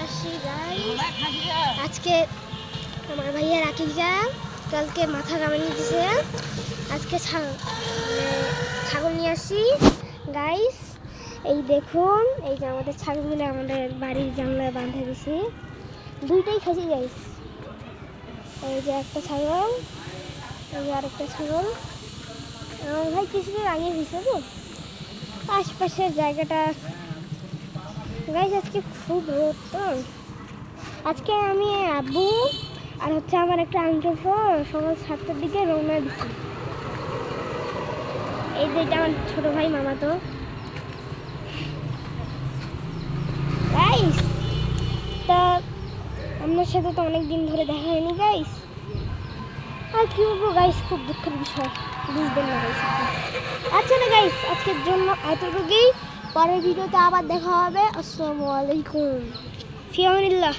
আসি গাইস। আজকে আমার ভাইয়া রাকিকা কালকে মাথা কামড়ে দিয়েছে। আজকে ছাগল নিয়ে আসি গাইস। এই দেখুন, এই যে আমাদের ছাগলগুলো আমাদের বাড়ির জানলায় বাঁধা দিছি। দুইটাই খাসি গাইস। এই যে একটা ছাগল, এই যে আরেকটা ছাগল। আমার ভাই কিছুদিন আগে হয়েছে তো। আশপাশের জায়গাটা গাইস আজকে খুব রোদ তো। আজকে আমি আব্বু আর হচ্ছে আমার একটা আঙ্কেল সকাল 7টার দিকে রওনা দিচ্ছি। এই যে এটা আমার ছোট ভাই মামা তো গাইস। তা আপনার সাথে তো অনেক দিন ধরে দেখা হয়নি গাইস। আর কি বলবো গাইস, খুব দুঃখের বিষয়, বুঝবেন না গাইস। আচ্ছা না গাইস, আজকের জন্য এতটুকুই। পরের ভিডিওতে আবার দেখা হবে। আসসালামু আলাইকুম, ফি আমানিল্লাহ।